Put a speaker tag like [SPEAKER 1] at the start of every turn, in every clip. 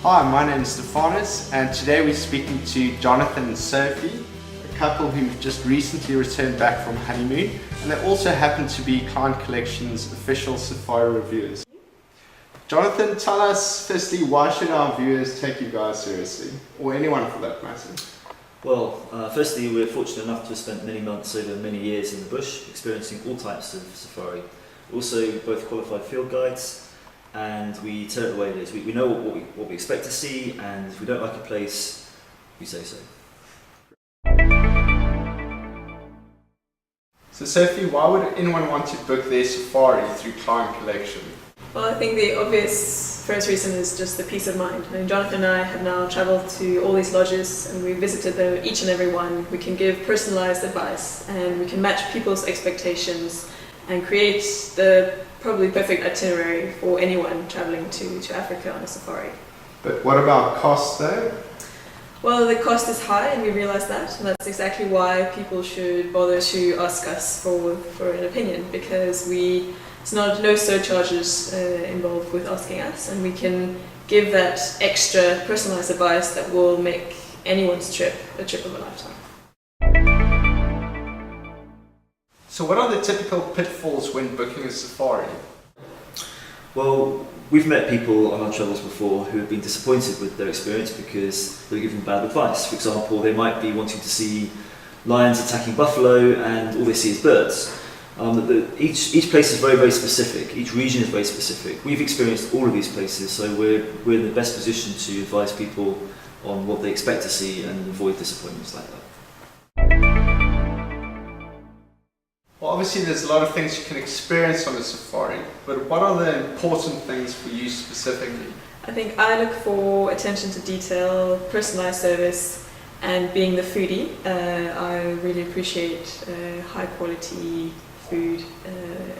[SPEAKER 1] Hi, my name is Stefanus, and today we're speaking to Jonathan and Sophie, a couple who've just recently returned back from honeymoon, and they also happen to be Klein Collection's official safari reviewers. Jonathan, tell us firstly, why should our viewers take you guys seriously, or anyone for that matter?
[SPEAKER 2] Well, firstly, we're fortunate enough to have spent many months over many years in the bush, experiencing all types of safari. Also, both qualified field guides, and we tell it the way it is. We know what we expect to see, and if we don't like a place, we say so.
[SPEAKER 1] So Sophie, why would anyone want to book their safari through Klein Collection?
[SPEAKER 3] Well, I think the obvious first reason is just the peace of mind. I mean, Jonathan and I have now travelled to all these lodges and we visited them, each and every one. We can give personalised advice and we can match people's expectations and create the probably perfect itinerary for anyone travelling to Africa on a safari.
[SPEAKER 1] But what about cost though?
[SPEAKER 3] Well, the cost is high and we realise that, and that's exactly why people should bother to ask us for an opinion, because it's no surcharges involved with asking us, and we can give that extra personalised advice that will make anyone's trip a trip of a lifetime.
[SPEAKER 1] So what are the typical pitfalls when booking a safari?
[SPEAKER 2] Well, we've met people on our travels before who have been disappointed with their experience because they were given bad advice. For example, they might be wanting to see lions attacking buffalo and all they see is birds. Each place is very, very specific. Each region is very specific. We've experienced all of these places, so we're in the best position to advise people on what they expect to see and avoid disappointments like that.
[SPEAKER 1] Well, obviously there's a lot of things you can experience on a safari, but what are the important things for you specifically?
[SPEAKER 3] I think I look for attention to detail, personalised service, and being the foodie. I really appreciate high quality food,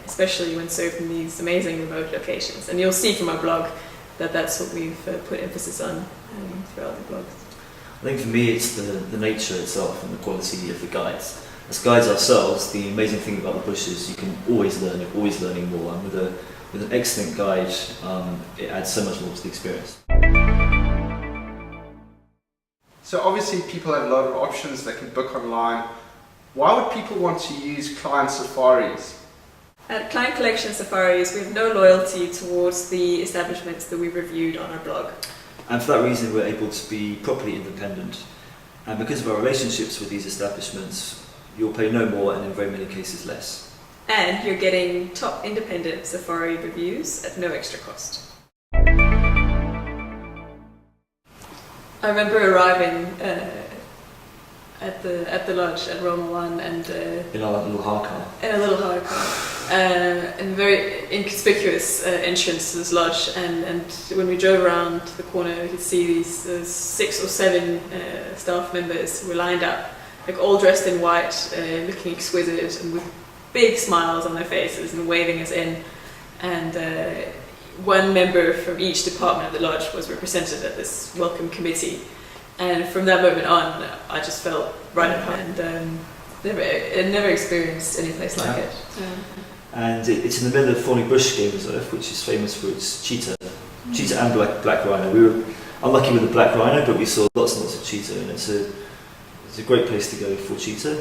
[SPEAKER 3] especially when served in these amazing remote locations. And you'll see from our blog that that's what we've put emphasis on throughout the blog.
[SPEAKER 2] I think for me it's the nature itself and the quality of the guides. As guides ourselves, the amazing thing about the bush is you can always learn, you're always learning more, and with an excellent guide, it adds so much more to the experience.
[SPEAKER 1] So obviously people have a lot of options they can book online. Why would people want to use Klein Safaris?
[SPEAKER 3] At Klein Collection Safaris, we have no loyalty towards the establishments that we've reviewed on our blog.
[SPEAKER 2] And for that reason, we're able to be properly independent. And because of our relationships with these establishments, you'll pay no more and in very many cases less.
[SPEAKER 3] And you're getting top independent safari reviews at no extra cost. I remember arriving at the lodge at Roma 1 and
[SPEAKER 2] in our little hire car.
[SPEAKER 3] In a little hire car. And a very inconspicuous entrance to this lodge, and when we drove around the corner we could see these 6 or 7 staff members who were lined up, like all dressed in white, looking exquisite and with big smiles on their faces and waving us in. And one member from each department of the lodge was represented at this welcome committee. And from that moment on, I just felt right at home, and never experienced any place like it.
[SPEAKER 2] And it's in the middle of Thorny Bush Game Reserve, which is famous for its cheetah and black rhino. We were unlucky with the black rhino, but we saw lots and lots of cheetah, and it's a great place to go for cheetah.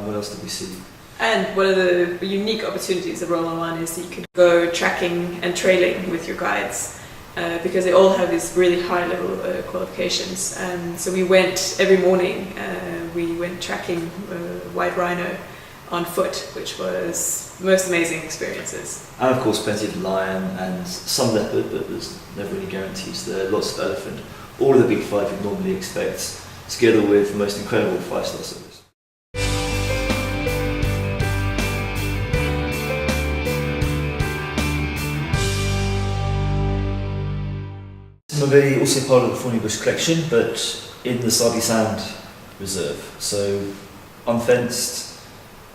[SPEAKER 2] What else did we see? And
[SPEAKER 3] one of the unique opportunities of Roma 1 is that you can go tracking and trailing with your guides. Because they all have these really high level qualifications. So we went every morning, we went tracking white rhino on foot, which was the most amazing experiences.
[SPEAKER 2] And of course plenty of lion and some leopard, but there's never any guarantees there, lots of elephant, all of the big 5 you'd normally expect, together with the most incredible 5-star service. We're also part of the Thorny Bush collection, but in the Sabi Sand Reserve, so unfenced,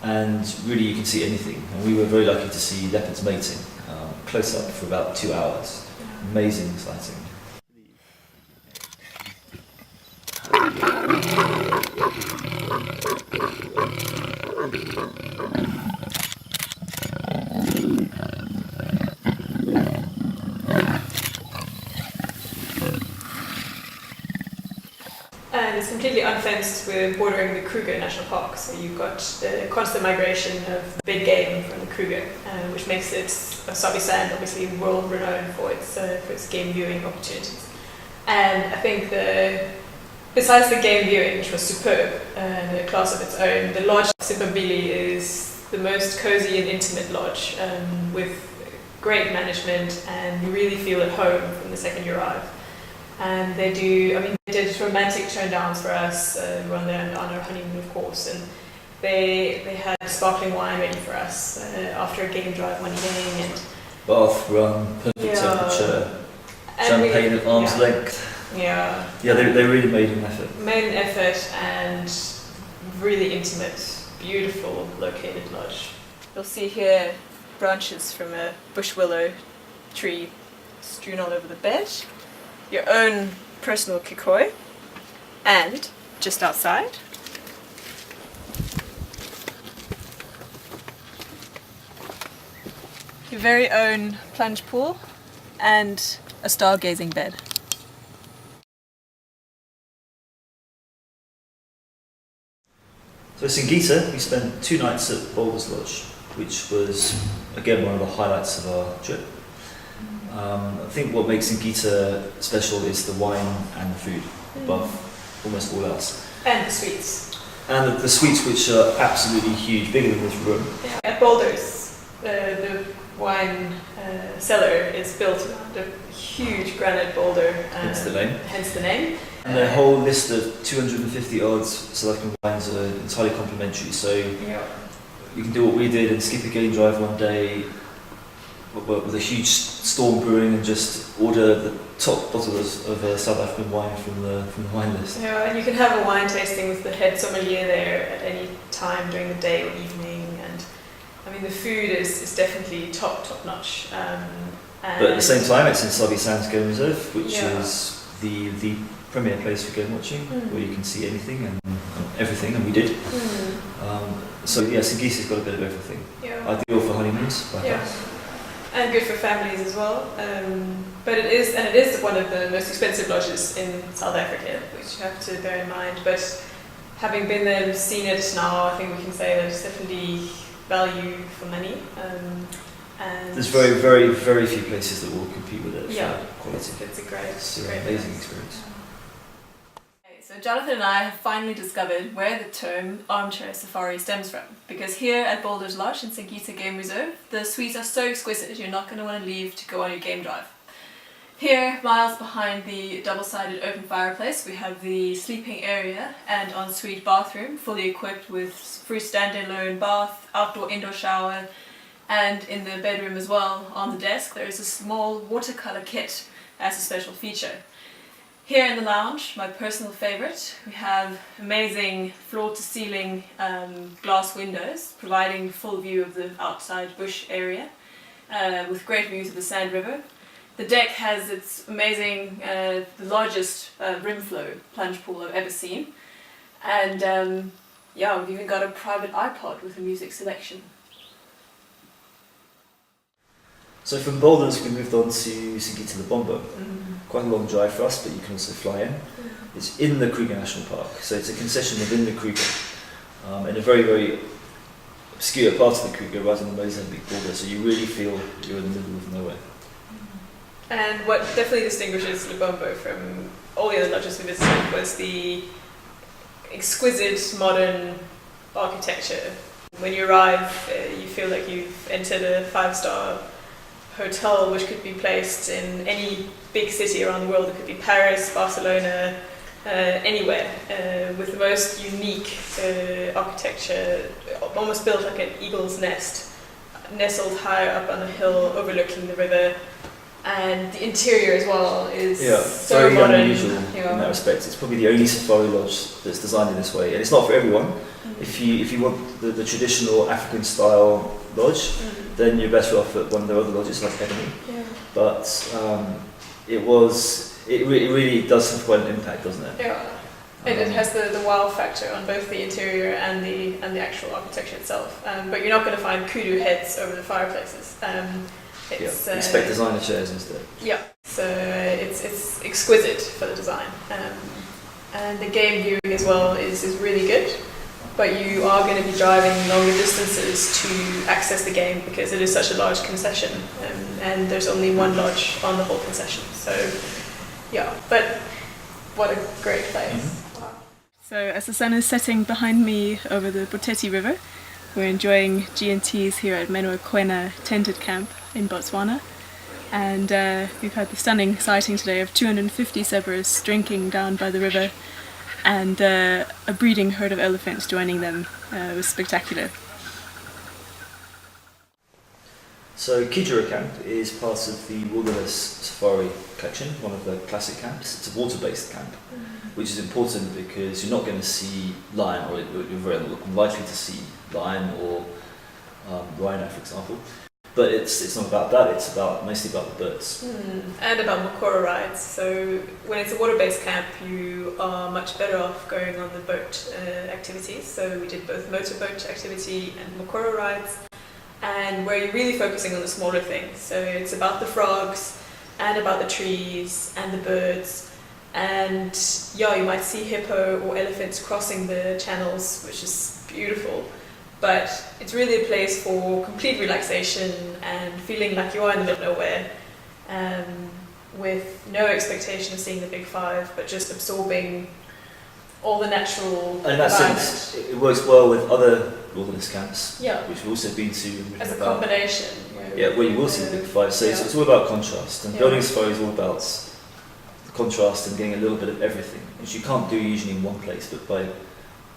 [SPEAKER 2] and really you can see anything. And we were very lucky to see leopards mating close up for about 2 hours. Amazing sighting.
[SPEAKER 3] and it's completely unfenced. We're bordering the Kruger National Park, so you've got the constant migration of big game from the Kruger, which makes it, Sabi Sand, obviously world renowned for its game viewing opportunities. And I think besides the game viewing, which was superb and a class of its own, the lodge Sipabili is the most cozy and intimate lodge, with great management, and you really feel at home from the second you arrive. And they did romantic tone downs for us. We were on our honeymoon, of course, and they had sparkling wine ready for us after a game drive one evening. And
[SPEAKER 2] bath, rum, perfect temperature, champagne at arm's length.
[SPEAKER 3] Yeah.
[SPEAKER 2] Yeah, they really made an effort.
[SPEAKER 3] Made an effort, and really intimate, beautiful located lodge. You'll see here branches from a bush willow tree strewn all over the bed. Your own personal kikoi, and just outside, your very own plunge pool and a stargazing bed.
[SPEAKER 2] So Singita, we spent 2 nights at Boulder's Lodge, which was again one of the highlights of our trip. I think what makes Singita special is the wine and the food above almost all else.
[SPEAKER 3] And the sweets.
[SPEAKER 2] And the sweets, which are absolutely huge, bigger than this room.
[SPEAKER 3] Yeah. At Boulders, the wine cellar is built around a huge granite boulder.
[SPEAKER 2] Hence the name.
[SPEAKER 3] Hence the name.
[SPEAKER 2] And their whole list of 250 odd South African wines are entirely complimentary. So you can do what we did and skip a game drive one day with a huge storm brewing and just order the top bottles of South African wine from the wine list.
[SPEAKER 3] Yeah, and you can have a wine tasting with the head sommelier there at any time during the day or evening. And I mean, the food is definitely top notch.
[SPEAKER 2] But at the same time, it's in Sabi Sands Game Reserve, which is the premier place for game watching, where you can see anything and everything, and we did. So yeah, Singita's got a bit of everything. Yeah. Ideal for honeymoons, perhaps.
[SPEAKER 3] And good for families as well. But it is one of the most expensive lodges in South Africa, which you have to bear in mind. But having been there and seen it now, I think we can say that it's definitely value for money. And
[SPEAKER 2] there's very, very, very few places that will compete with it for quality.
[SPEAKER 3] It's a great
[SPEAKER 2] amazing experience.
[SPEAKER 3] So Jonathan and I have finally discovered where the term armchair safari stems from, because here at Boulder's Lodge in Singita Game Reserve, the suites are so exquisite you're not going to want to leave to go on your game drive. Here, miles behind the double-sided open fireplace, we have the sleeping area and ensuite bathroom, fully equipped with free standalone bath, outdoor-indoor shower, and in the bedroom as well, on the desk, there is a small watercolor kit as a special feature. Here in the lounge, my personal favorite, we have amazing floor-to-ceiling glass windows, providing full view of the outside bush area, with great views of the Sand River. The deck has its amazing, the largest rim flow plunge pool I've ever seen, and we've even got a private iPod with a music selection.
[SPEAKER 2] So from Boulders we moved on to Singita the Bombo. Quite a long drive for us, but you can also fly in. It's in the Kruger National Park, so it's a concession within the Kruger, in a very, very obscure part of the Kruger, right on the Mozambique border, so you really feel you're in the middle of nowhere.
[SPEAKER 3] And what definitely distinguishes Lubombo from all the other lodges we visited was the exquisite modern architecture. When you arrive, you feel like you've entered a 5-star hotel, which could be placed in any big city around the world. It could be Paris, Barcelona, anywhere, with the most unique architecture, almost built like an eagle's nest, nestled high up on a hill overlooking the river. And the interior as well is so
[SPEAKER 2] very
[SPEAKER 3] modern.
[SPEAKER 2] Unusual in that respect. It's probably the only safari lodge that's designed in this way, and it's not for everyone. If you want the traditional African style lodge, then you're better off at one of the other lodges like Enemy. But it really does have quite an impact, doesn't it?
[SPEAKER 3] Yeah. It has the wow factor on both the interior and the actual architecture itself. But you're not going to find kudu heads over the fireplaces.
[SPEAKER 2] Expect designer chairs instead.
[SPEAKER 3] Yeah, so it's exquisite for the design. and the game viewing as well is really good. But you are going to be driving longer distances to access the game because it is such a large concession, and there's only one lodge on the whole concession. So, yeah, but what a great place.
[SPEAKER 2] Mm-hmm.
[SPEAKER 3] Wow.
[SPEAKER 4] So as the sun is setting behind me over the Boteti River, we're enjoying G&Ts here at Menuakwena Tented Camp in Botswana. And we've had the stunning sighting today of 250 zebras drinking down by the river, and a breeding herd of elephants joining them. It was spectacular.
[SPEAKER 2] So Kijera Camp is part of the Wilderness Safari collection, one of the classic camps. It's a water-based camp, which is important because you're not going to see lion, or you're very unlikely to see lion or rhino, for example. But it's not about that, it's mostly about the birds.
[SPEAKER 3] And about Mokoro rides. So when it's a water-based camp, you are much better off going on the boat activities. So we did both motorboat activity and Mokoro rides, and where you're really focusing on the smaller things. So it's about the frogs and about the trees and the birds. And yeah, you might see hippo or elephants crossing the channels, which is beautiful. But it's really a place for complete relaxation and feeling like you are in the middle of nowhere, with no expectation of seeing the big five, but just absorbing all the natural
[SPEAKER 2] And in that
[SPEAKER 3] environment.
[SPEAKER 2] sense, it works well with other wilderness camps,
[SPEAKER 3] Yeah.
[SPEAKER 2] which we've also been to.
[SPEAKER 3] As a combination.
[SPEAKER 2] Yeah, where you will see the big five. So it's all about contrast, and
[SPEAKER 3] Yeah.
[SPEAKER 2] building a safari is all about the contrast and getting a little bit of everything, which you can't do usually in one place, but by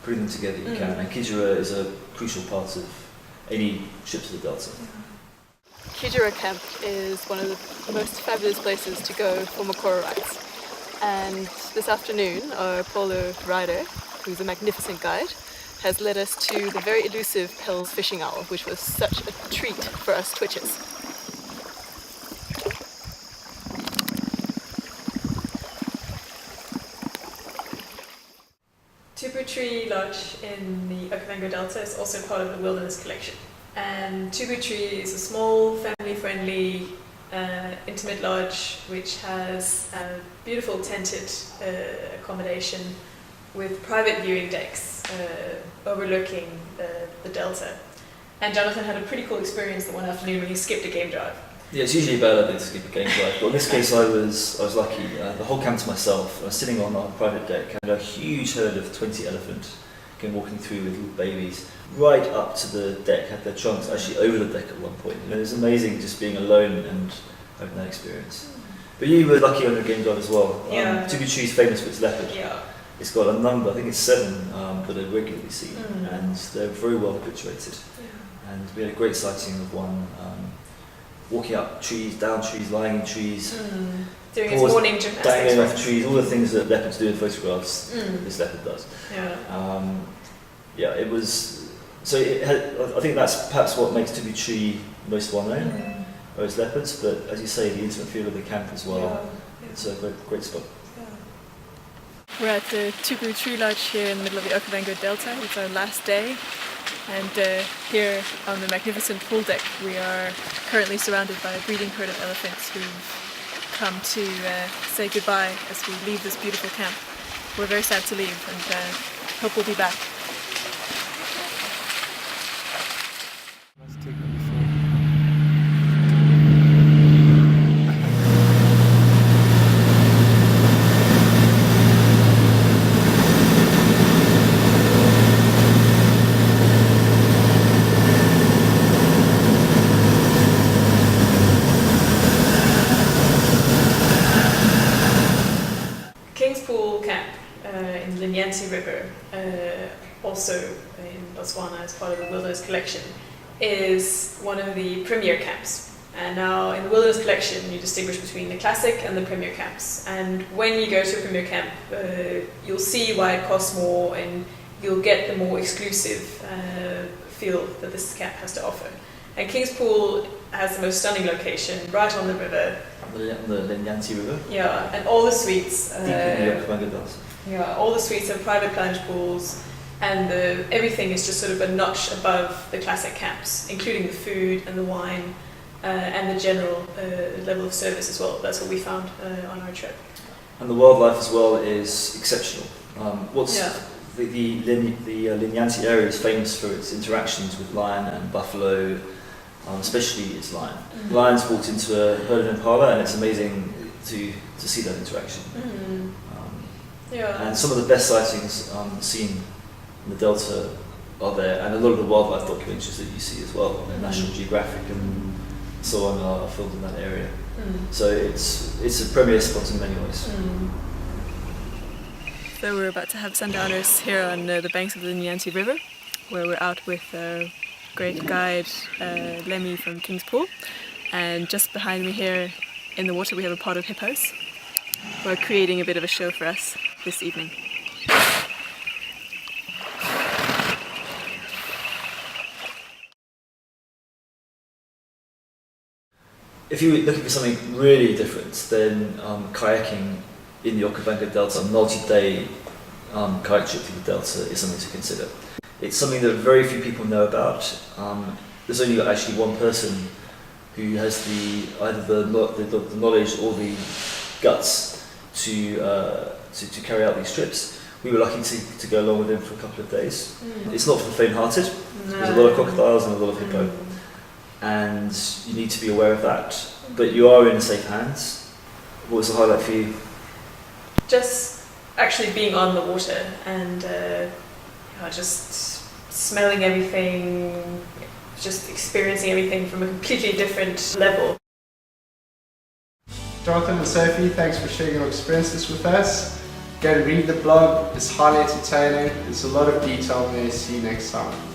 [SPEAKER 2] putting them together you can. And Kijera is a crucial part of any trip to the Delta.
[SPEAKER 4] Kijera Camp is one of the most fabulous places to go for Mokoro rides. And this afternoon, our polo rider, who's a magnificent guide, has led us to the very elusive Pell's fishing owl, which was such a treat for us twitches.
[SPEAKER 3] Tubu Tree Lodge in the Okavango Delta is also part of the Wilderness Collection. And Tubu Tree is a small, family-friendly, intimate lodge which has a beautiful tented accommodation with private viewing decks overlooking the delta. And Jonathan had a pretty cool experience the one afternoon when he skipped a game drive.
[SPEAKER 2] Yeah, it's usually a bad idea to skip a game drive, but in this case I was lucky. The whole camp to myself. I was sitting on our private deck, and a huge herd of 20 elephant came walking through with little babies right up to the deck, had their trunks actually over the deck at one point. You know, it was amazing just being alone and having that experience. But you were lucky on your game drive as well.
[SPEAKER 3] Yeah.
[SPEAKER 2] Tubu Tree is famous for its leopard.
[SPEAKER 3] Yeah.
[SPEAKER 2] It's got a number, I think it's 7, that are regularly seen, and they're very well habituated.
[SPEAKER 3] Yeah.
[SPEAKER 2] And we had a great sighting of one walking up trees, down trees, lying in trees,
[SPEAKER 3] Doing his
[SPEAKER 2] paws
[SPEAKER 3] morning gymnastics.
[SPEAKER 2] dangling off
[SPEAKER 3] right?
[SPEAKER 2] trees, all the things that leopards do in photographs, this leopard does.
[SPEAKER 3] Yeah.
[SPEAKER 2] Yeah, it was. So it had, I think that's perhaps what makes Tubu Tree most well known, are its leopards. But as you say, the intimate feel of the camp as well.
[SPEAKER 3] Yeah.
[SPEAKER 2] It's a great spot.
[SPEAKER 4] We're at the Tubu Tree Lodge here in the middle of the Okavango Delta. It's our last day, and here on the magnificent pool deck we are currently surrounded by a breeding herd of elephants who've come to say goodbye as we leave this beautiful camp. We're very sad to leave, and hope we'll be back.
[SPEAKER 3] River, also in Botswana as part of the Wilderness Collection, is one of the premier camps. And now in the Wilderness Collection you distinguish between the classic and the premier camps. And when you go to a premier camp, you'll see why it costs more, and you'll get the more exclusive feel that this camp has to offer. And King's Pool has the most stunning location, right on the river.
[SPEAKER 2] On the Lenyanti River?
[SPEAKER 3] Yeah, and all the suites.
[SPEAKER 2] Deep in the Okavango Delta.
[SPEAKER 3] Yeah, all the suites have private plunge pools, and everything is just sort of a notch above the classic camps, including the food and the wine and the general level of service as well. That's what we found on our trip.
[SPEAKER 2] And the wildlife as well is exceptional. The Linyanti area is famous for its interactions with lion and buffalo, especially its lion. Lions walked into a herd of impala, and it's amazing to see that interaction. And some of the best sightings seen in the Delta are there, and a lot of the wildlife documentaries that you see as well, National Geographic and so on, are filmed in that area. So it's a premier spot in many ways.
[SPEAKER 4] So we're about to have sundowners here on the banks of the Nyanti River, where we're out with great guide Lemmy from King's Pool, and just behind me here in the water we have a pod of hippos who are creating a bit of a show for us this evening.
[SPEAKER 2] If you're looking for something really different, then kayaking in the Okavango Delta, a multi-day kayak trip through the Delta, is something to consider. It's something that very few people know about. There's only actually one person who has either the knowledge or the guts to carry out these trips. We were lucky to go along with him for a couple of days. It's not for the faint-hearted. There's a lot of crocodiles and a lot of hippo, and you need to be aware of that. But you are in safe hands. What was the highlight for you?
[SPEAKER 3] Just actually being on the water and just smelling everything, just experiencing everything from a completely different level.
[SPEAKER 1] Jonathan and Sophie, thanks for sharing your experiences with us. Go and read the blog, it's highly entertaining, there's a lot of detail there. See you next time.